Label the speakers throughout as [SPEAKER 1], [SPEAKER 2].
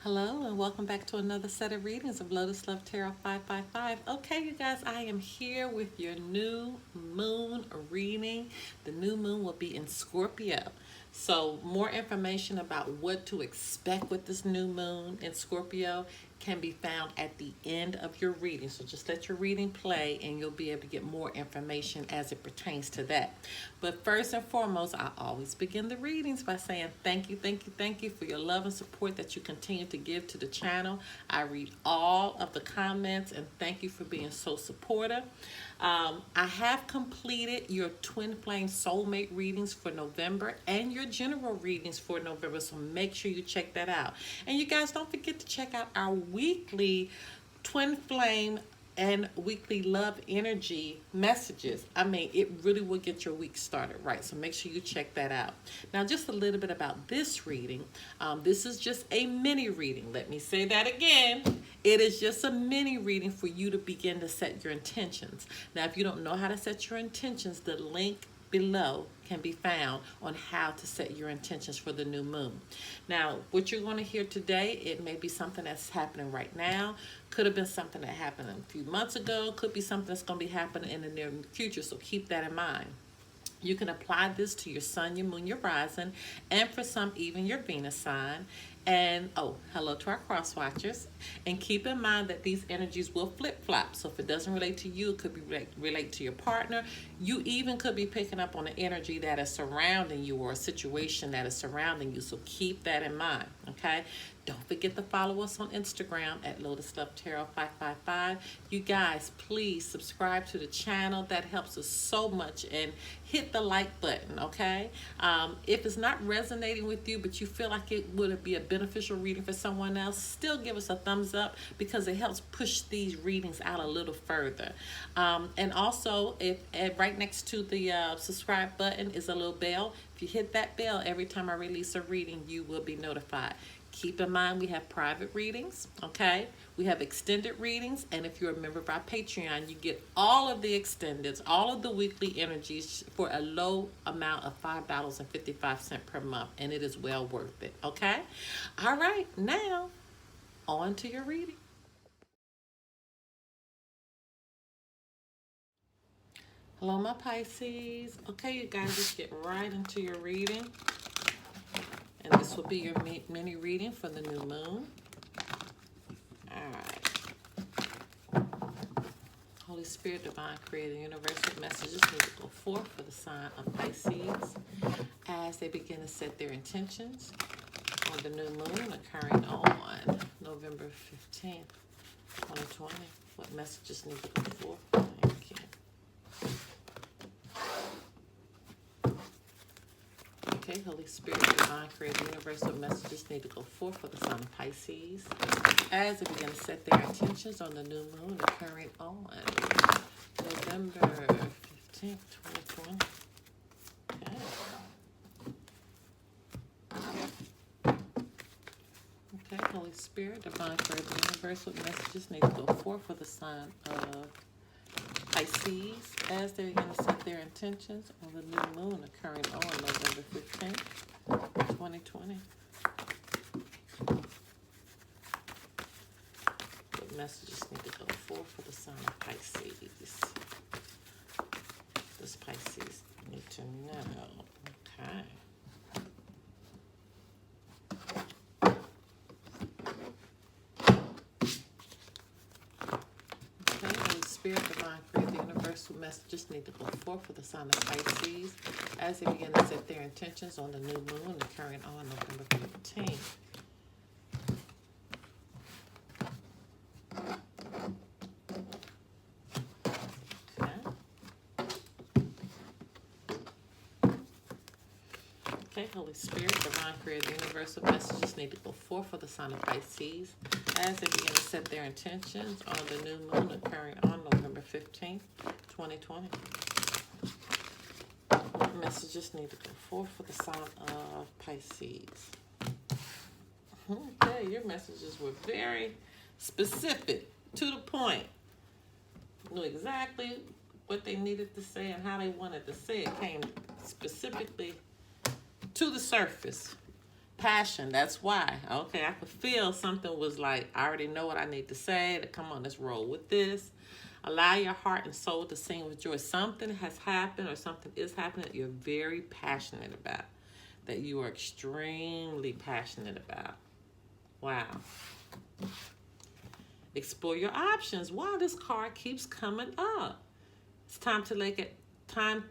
[SPEAKER 1] Hello and welcome back to another set of readings of Lotus Love Tarot 555. Okay, you guys, I am here with your new moon reading. The new moon will be in Scorpio. So more information about what to expect with this new moon in Scorpio can be found at the end of your reading. So just let your reading play and you'll be able to get more information as it pertains to that. But first and foremost, I always begin the readings by saying thank you, thank you, thank you for your love and support that you continue to give to the channel. I read all of the comments and thank you for being so supportive. I have completed your Twin Flame Soulmate readings for November and your general readings for November, so make sure you check that out. And you guys don't forget to check out our weekly Twin Flame and weekly love energy messages. I mean, it really will get your week started right. So make sure you check that out. Now, just a little bit about this reading. This is just a mini reading. Let me say that again. It is just a mini reading for you to begin to set your intentions. Now, if you don't know how to set your intentions, the link below can be found on how to set your intentions for the new moon. Now, what you're going to hear today, it may be something that's happening right now, could have been something that happened a few months ago, could be something that's going to be happening in the near future, so keep that in mind. You can apply this to your sun, your moon, your rising, and for some, even your Venus sign. And, oh, hello to our cross watchers. And keep in mind that these energies will flip-flop. So if it doesn't relate to you, it could be relate to your partner. You even could be picking up on an energy that is surrounding you or a situation that is surrounding you. So keep that in mind, okay? Don't forget to follow us on Instagram at Lotus Love Tarot 555. You guys, please subscribe to the channel. That helps us so much. And hit the like button, okay? If it's not resonating with you, but you feel like it would be a beneficial reading for someone else, still give us a thumbs up because it helps push these readings out a little further. And also, if right next to the subscribe button is a little bell. If you hit that bell, every time I release a reading, you will be notified. Keep in mind we have private readings, okay? We have extended readings, and if you're a member of our Patreon, you get all of the extendeds, all of the weekly energies for a low amount of $5.55 per month, and it is well worth it, okay? All right, now, on to your reading. Hello, my Pisces. Okay, you guys, just get right into your reading. And this will be your mini reading for the new moon. All right. Holy Spirit, Divine Creator, Universal messages need to go forth for the sign of Pisces as they begin to set their intentions on the new moon occurring on November 15th, 2020. What messages need to go forth? Thank you. Okay, Holy Spirit, Divine Creator, Universal messages need to go forth for the sign of Pisces as they begin to set their intentions on the new moon occurring on November 15th, 2020. Okay, Holy Spirit, Divine Creator, Universal messages need to go forth for the sign of Pisces as they begin to set their intentions on the new moon occurring on November 15th, 2020. What messages need to go forth for the sign of Pisces? Does Pisces need to know? Okay. Spirit, Divine Creator, the Universal messages need to go forth for the sign of Pisces as they begin to set their intentions on the new moon occurring on November 15th. Okay, Holy Spirit, Divine Creator, Universal messages need to go forth for the sign of Pisces as they begin to set their intentions on the new moon occurring on November 15th, 2020. What messages need to go forth for the sign of Pisces? Okay, your messages were very specific, to the point. Knew exactly what they needed to say and how they wanted to say it. Came specifically to the surface. Passion, that's why. Okay, I could feel something was like, I already know what I need to say. To come on, let's roll with this. Allow your heart and soul to sing with joy. Something has happened or something is happening that you're very passionate about, that you are extremely passionate about. Wow. Explore your options. Wow, this card keeps coming up. It's time to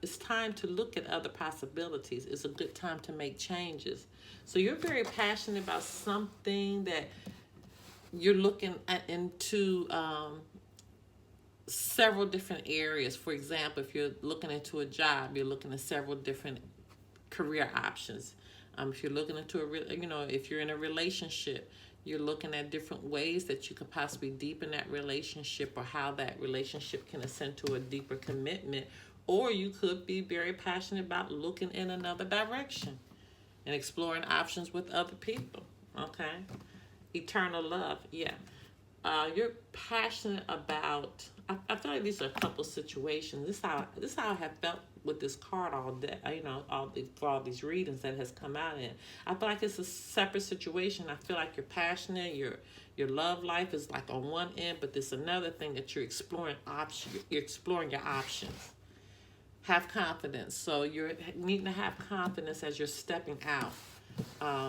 [SPEAKER 1] it's time to look at other possibilities. It's a good time to make changes. So you're very passionate about something that you're looking into several different areas. For example, if you're looking into a job, you're looking at several different career options. If you're looking into if you're in a relationship, you're looking at different ways that you could possibly deepen that relationship, or how that relationship can ascend to a deeper commitment. Or you could be very passionate about looking in another direction and exploring options with other people. Okay? Eternal love, yeah. You're passionate about. I feel like these are a couple situations. This is how I have felt with this card all day. For all these readings that has come out in. I feel like it's a separate situation. I feel like you're passionate. Your love life is like on one end, but there's another thing that you're exploring. You're exploring your options. Have confidence. So you're needing to have confidence as you're stepping out.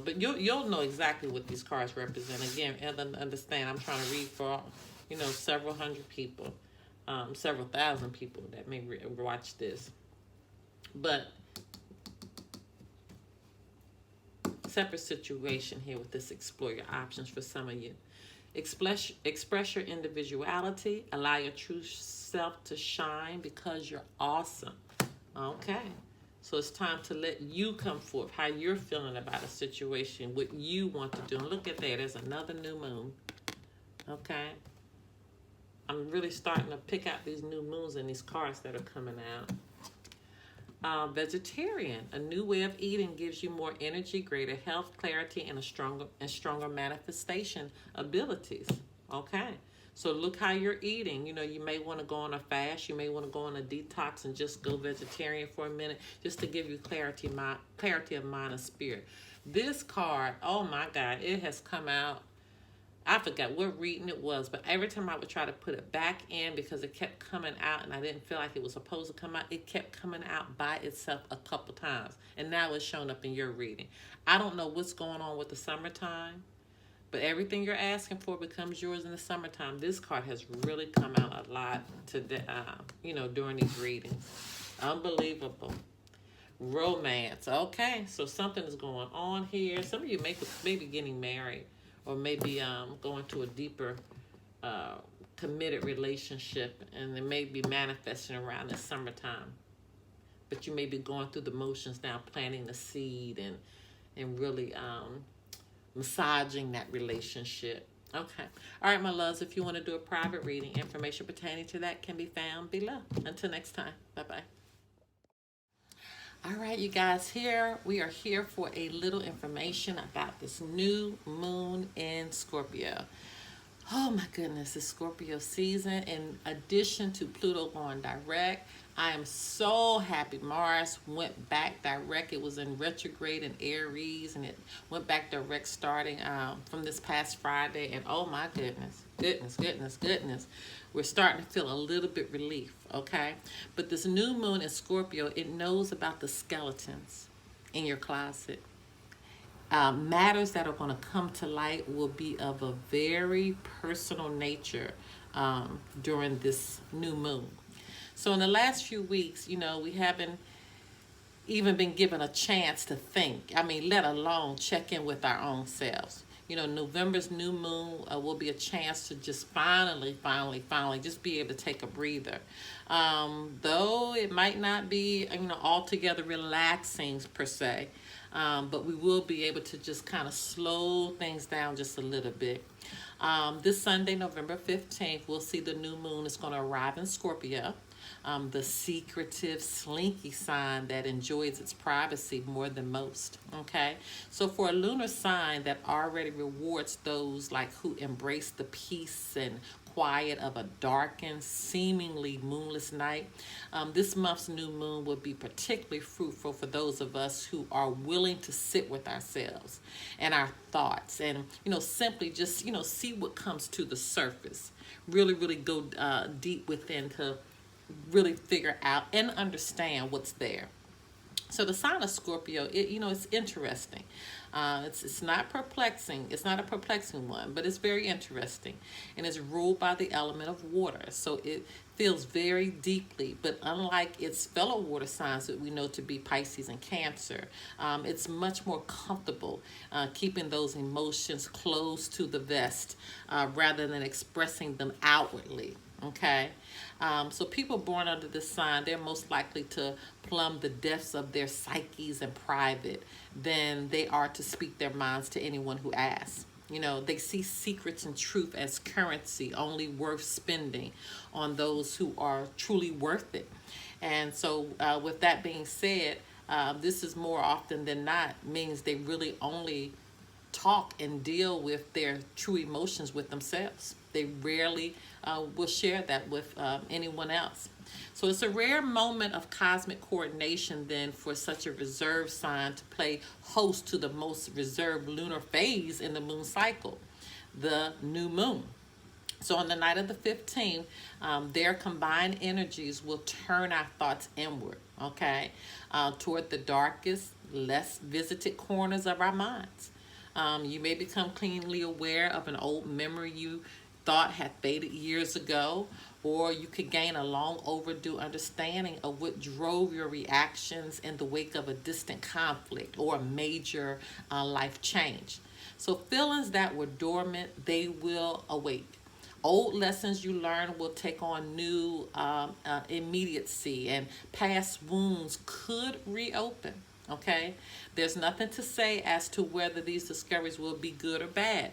[SPEAKER 1] But you'll know exactly what these cards represent. Again, understand, I'm trying to read for several hundred people, several thousand people that may watch this. But separate situation here with this. Explore your options for some of you. Express your individuality. Allow your true self to shine because you're awesome. Okay. So it's time to let you come forth, how you're feeling about a situation, what you want to do. And look at that. There's another new moon. Okay. I'm really starting to pick out these new moons and these cards that are coming out. Vegetarian. A new way of eating gives you more energy, greater health, clarity, and stronger manifestation abilities. Okay. So look how you're eating. You may want to go on a fast. You may want to go on a detox and just go vegetarian for a minute, just to give you clarity of mind and spirit. This card, oh my God, it has come out. I forgot what reading it was, but every time I would try to put it back in because it kept coming out and I didn't feel like it was supposed to come out, it kept coming out by itself a couple times. And now it's showing up in your reading. I don't know what's going on with the summertime, but everything you're asking for becomes yours in the summertime. This card has really come out a lot today, during these readings. Unbelievable. Romance. Okay, so something is going on here. Some of you may be getting married, or maybe going to a deeper committed relationship, and it may be manifesting around this summertime. But you may be going through the motions now, planting the seed and really massaging that relationship. Okay. All right, my loves, if you want to do a private reading, information pertaining to that can be found below. Until next time, bye-bye. All right, you guys, we are here for a little information about this new moon in Scorpio. Oh my goodness, it's Scorpio season. In addition to Pluto going direct, I am so happy Mars went back direct. It was in retrograde in Aries, and it went back direct starting from this past Friday. And oh my goodness. We're starting to feel a little bit relief, okay? But this new moon in Scorpio, it knows about the skeletons in your closet. Matters that are going to come to light will be of a very personal nature during this new moon. So in the last few weeks, we haven't even been given a chance to think. Let alone check in with our own selves. November's new moon will be a chance to just finally just be able to take a breather. Though it might not be, altogether relaxing per se, but we will be able to just kind of slow things down just a little bit. This Sunday, November 15th, we'll see the new moon is going to arrive in Scorpio. The secretive, slinky sign that enjoys its privacy more than most. Okay, so for a lunar sign that already rewards those who embrace the peace and quiet of a darkened, seemingly moonless night. This month's new moon will be particularly fruitful for those of us who are willing to sit with ourselves and our thoughts, and simply just see what comes to the surface. Really go deep within to really figure out and understand what's there. So the sign of Scorpio, it's interesting. It's not perplexing. It's not a perplexing one, but it's very interesting, and it's ruled by the element of water. So it feels very deeply, but unlike its fellow water signs that we know to be Pisces and Cancer, it's much more comfortable keeping those emotions close to the vest rather than expressing them outwardly. Okay, so people born under this sign, they're most likely to plumb the depths of their psyches in private than they are to speak their minds to anyone who asks. They see secrets and truth as currency, only worth spending on those who are truly worth it. And so with that being said, this is more often than not means they really only talk and deal with their true emotions with themselves. They rarely will share that with anyone else. So it's a rare moment of cosmic coordination then for such a reserved sign to play host to the most reserved lunar phase in the moon cycle, the new moon. So on the night of the 15th, their combined energies will turn our thoughts inward, okay, toward the darkest, less visited corners of our minds. You may become keenly aware of an old memory you thought had faded years ago, or you could gain a long overdue understanding of what drove your reactions in the wake of a distant conflict or a major life change. So feelings that were dormant, they will awake. Old lessons you learned will take on new immediacy, and past wounds could reopen. Okay, there's nothing to say as to whether these discoveries will be good or bad.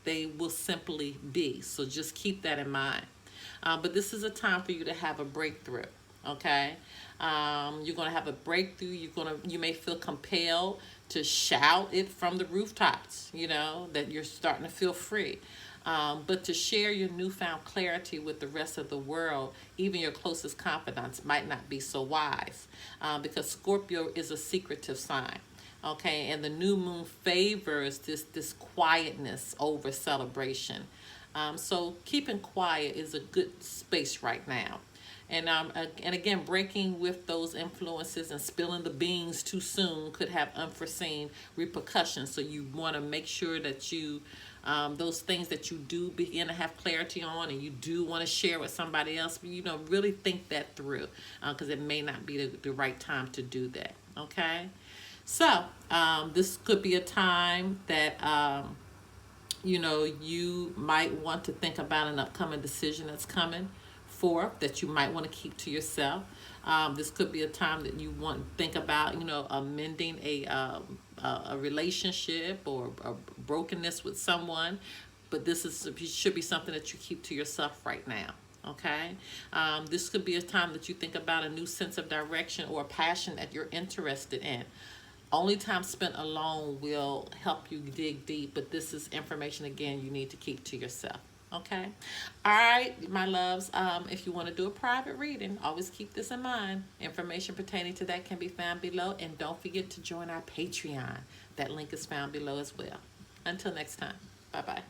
[SPEAKER 1] They will simply be. So just keep that in mind. But this is a time for you to have a breakthrough. Okay, you're gonna have a breakthrough. You may feel compelled to shout it from the rooftops. That you're starting to feel free. But to share your newfound clarity with the rest of the world, even your closest confidants, might not be so wise because Scorpio is a secretive sign. Okay, and the new moon favors this quietness over celebration. So keeping quiet is a good space right now. And again, breaking with those influences and spilling the beans too soon could have unforeseen repercussions. So you want to make sure that those things that you do begin to have clarity on, and you do want to share with somebody else, really think that through because it may not be the right time to do that. Okay, so this could be a time that you might want to think about an upcoming decision that's coming forth that you might want to keep to yourself. This could be a time that you want to think about, amending a relationship or a brokenness with someone. But should be something that you keep to yourself right now. Okay, this could be a time that you think about a new sense of direction or a passion that you're interested in. Only time spent alone will help you dig deep, but this is information, again, you need to keep to yourself. Okay? All right, my loves, if you want to do a private reading, always keep this in mind. Information pertaining to that can be found below, and don't forget to join our Patreon. That link is found below as well. Until next time, bye-bye.